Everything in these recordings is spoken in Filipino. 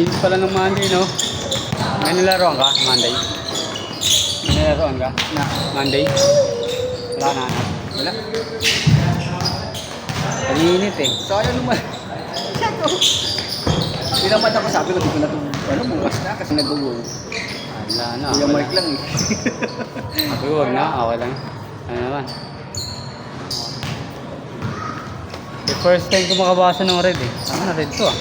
Linis pala ng Monday, no? May nilaroan ka? Monday? May nilaroan ka? Na Monday? Wala na, anak? Wala? Kalinit eh. Sayang naman. Pinamad ako, sabi ko, di ko na ito, ano, bukas na kasi nag-uwo. Wala na. Kuya wala. Mark lang eh. Sabi ko, wag na. Okay lang. Ano naman? The first time ko makabasa ng red eh. Saan na red to ah?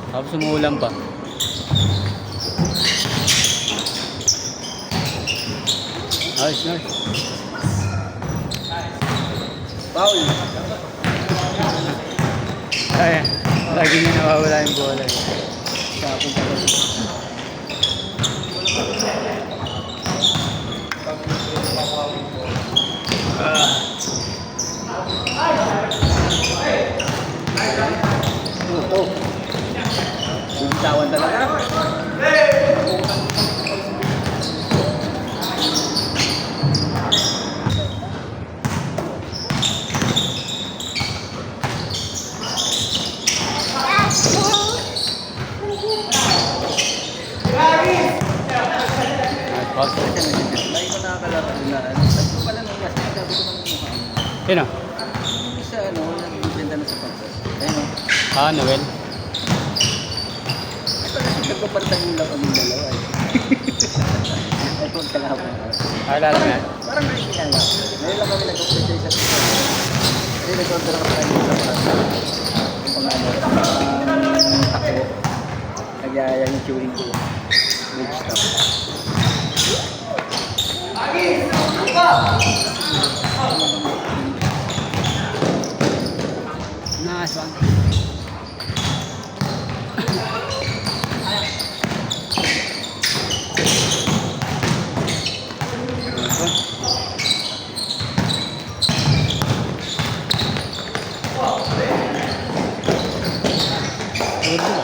Tapos umuulan pa. Nice, nice. Paul. Ay, lagi niya nawawala yung bola eh. Tapos ako. Oh. Bitawan talaga. Nice pass. Lagi ko nakakalaro na. Sabi ko pala nung last, sabi ko nung mukha. Sino? Yung isa, ano, nagbibenta na sa pagkas. Ayun o. Ah, Noel. Ito kasi nagpapantay lang kami dalawa eh. Ay, kung kalaban. Ay, lalo na yan. Parang nakikilala. Ngayon lang kami nag-update sa isa. Kasi nag-order ako sa kanya sa pang takbo. Nagyaya yung chewing ko. Good stuff. Nice one. Nice one. Good ba?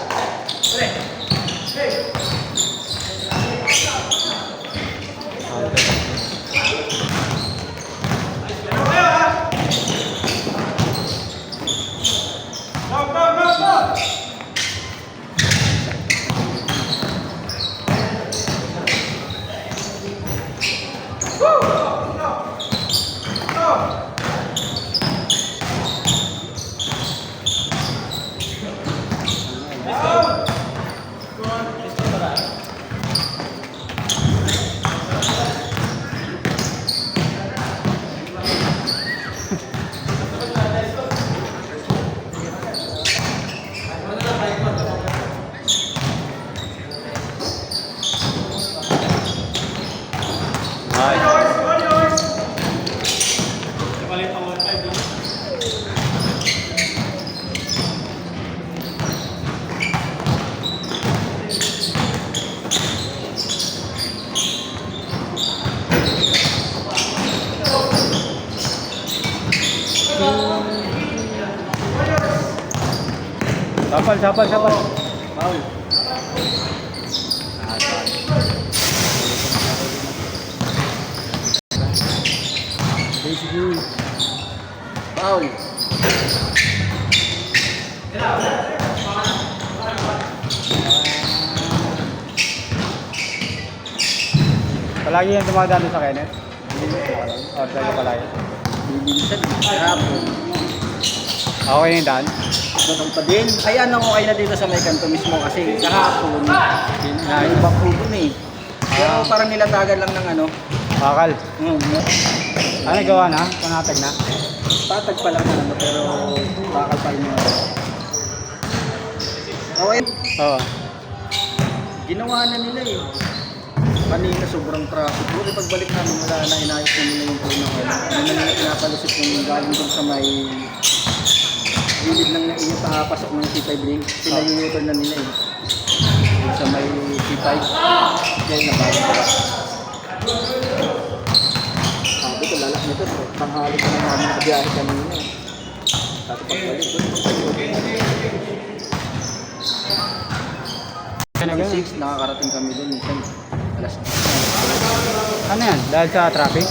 Sapal, sapal, sapal. Paul. Basically, Paul. palagi yan dumadaan sa Kenneth. O, tayo palagi. Bibilisan. Hapon. Okay yung daan. Ganun pa din. Ay, ano ko kayo na dito sa may kanto mismo kasi kahapon, naibang hubon eh. Pero parang nilatagan lang ng ano. Bakal. Ano gawa na? Panatag na? Tatag pa lang na ano, pero bakal pa rin yung ano. Okay. Oo. Ginawa na nila eh. Kanina sobrang traffic. Buti pagbalik namin wala na, inayos na nila yung punong ano. Ano na pinapalusot yung galing doon sa may gilid ng yung pakapasok ng C5 link. Pinayuyutan na nila eh. Yung sa may C5. Kaya nabago. Sabi ko lalak nito. Tanghali ko na namin nakabiyahe kanina eh. Tapos pagbalik doon. Ano 6, nakakarating kami doon. Minsan, alas 10. Ano yan? Dahil sa traffic?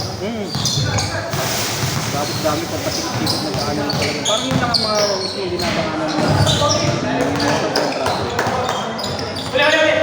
Tapos dami pag pasikot-sikot na daanan talaga. Parang yun lang ang mga mismo ginagawa ng mga sobrang traffic. Hey!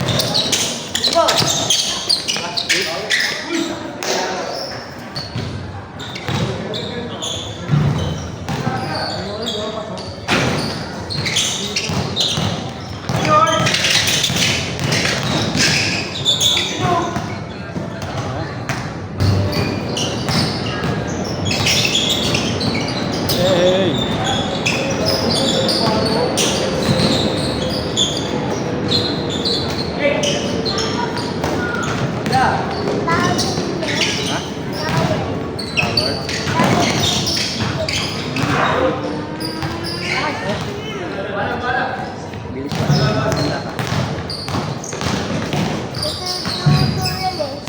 Bilis pa. Maganda ka.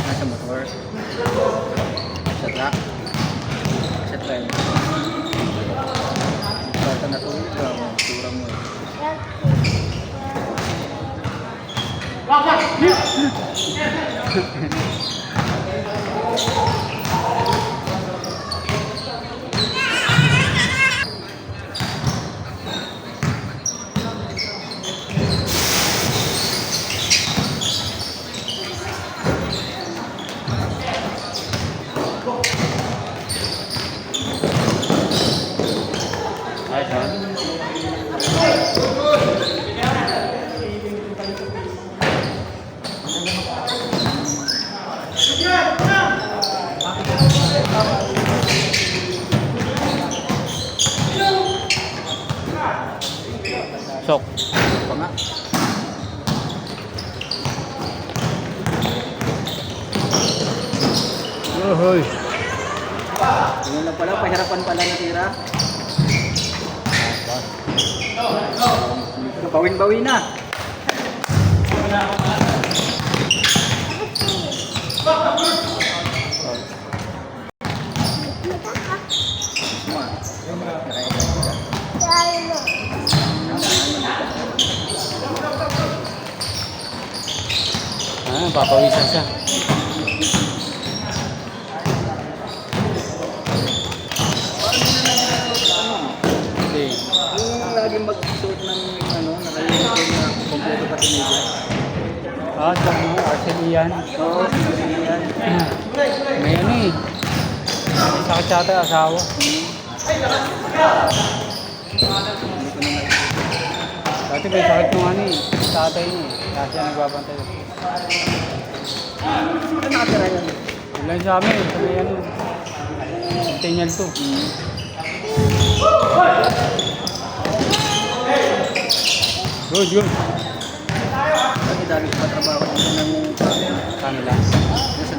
Nasa motor. Sa truck. Sa train. Bata na tulog ka. Tura mo eh. Ayos ha? Sok. Pa nga. Uhoy. Yun lang pala. Pahirapan pala natira. Bawin-bawi na. Papawisan siya. Hindi. Yung laging magsuot ng nakalimutan na kompleto pati media. Sa Arcel yan. Oo, yan. May ano eh. May sakit sa ata, asawa. Dati may sakit nung ano eh. Tatay niya eh. Kaya siya nagbabantay. Ano nakatira yan? Ilan sa amin, sa may ano. Centennial 2. Good, good. Kasi dami ko patrabaho dito ng Kanila.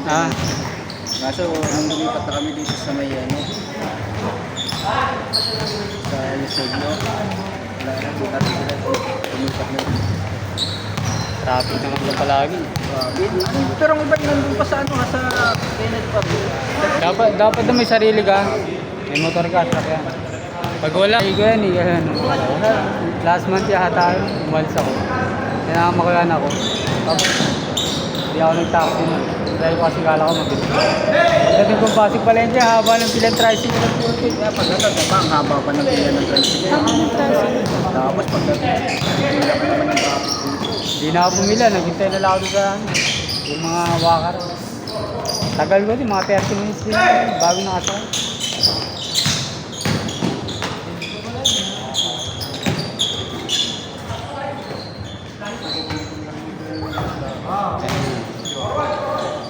Ah. Kaso nung lumipat na kami dito sa may ano, sa Yusegno, wala na po dati sila lumipat na. Traffic naman sa palagi. Pero ang iba nandun pa sa ano, sa Kenneth Pub. Dapat na may sarili ka. May motor ka, sakyan. Pag wala, ko yan eh. Yan. Last month yata, umalis ako. Sinama ko yan ako. Tapos, hindi ako nag-taxi nun. Dahil ko kasi kala ko mabilis. Pagdating kong Pasig Palengke, haba ng pilang tricycle at puro Kaya pagdating pa, ang haba pa ng pila ng tricycle. Tapos pagdating, pila ka naman ng traffic. Hindi na ako pumila, naghintay na lang ako sa ano, yung mga wakar. Tagal ko din, mga 30 minutes din bago nakasakay.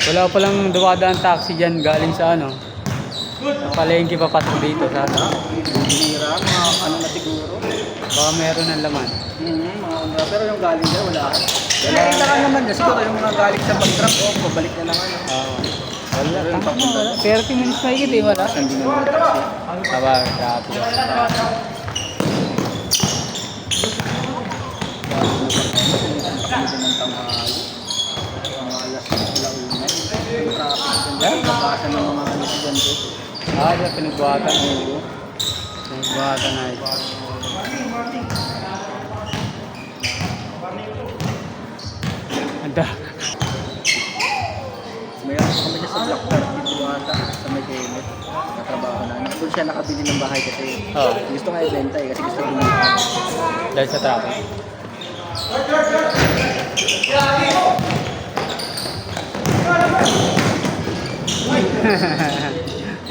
Wala pa lang dumadaan taxi dyan galing sa ano, sa palengke papasok dito sa ano. Hinira, mga ano na siguro. Baka meron ng laman. Mga ano, pero yung galing dyan, wala. Kaya lang naman na siguro yung mga galing sa pag-drop off, pabalik na lang ano. Wala, tama wala. 30 minutes na higit eh, wala. Hindi na naman taxi. Sabag, traffic. Kami din ng tanghali. Mga alas 1:00. Yung traffic dyan. Bakasan ng mga residente. Diyan pinagbuhatan. Pinagbuhatan na ito. Anda. Mayroon pa kami dyan sa Black Card dito ata sa may Kenneth. Nakatrabaho na. Doon siya nakabili ng bahay kasi gusto nga ibenta eh kasi gusto bumili. Dahil sa traffic.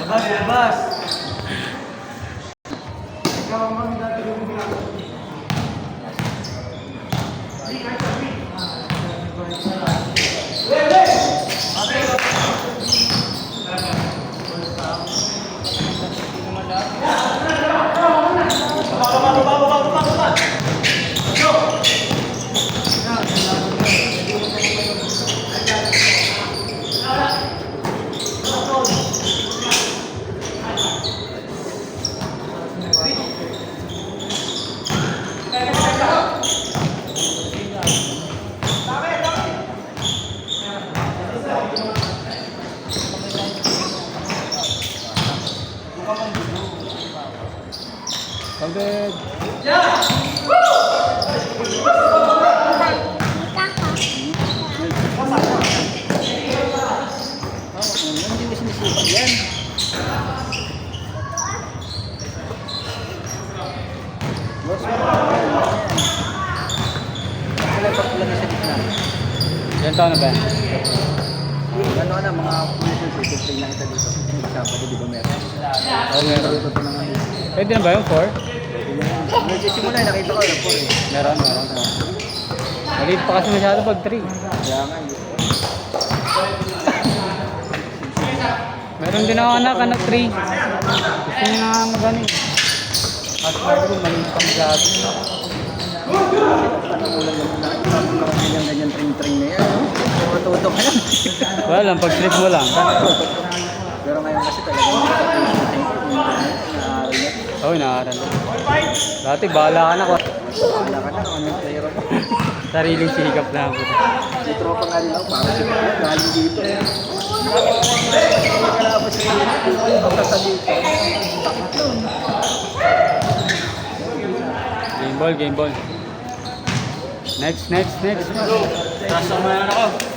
Labas, labas. Pagod. Hindi mo sinisipag yan. Boss, wala pa pula na sa gitna. Ilan taon na ba? Ano na, mga pulis pipigtay na kita dito. Sabado, di ba meron? Oo, meron. Ito na nga dito. Pwede na ba yung 4? Nagsisimula, nakita ko na po eh. Meron, meron. Maliit pa kasi masyado pag 3. Kaya nga, hindi. Meron din ako anak 3. Gusto niya nga magano eh. At ko maliit pa masyado. Anong ulan naman na ganyan tring-tring na yan. Matuto ka lang. Wala lang, pag trip mo lang. Pero ngayon kasi talagang naaral na. Oo, naaral. Dati bahala ka na ko. Wala ka na, ano yung player mo? Sariling sikap lang po. May tropa nga din ako, para si Papa, galing dito. Kalabas siya dito, pagkasalita. Takit nun. Game ball, game ball. Next, next, next. Trust mo na ako.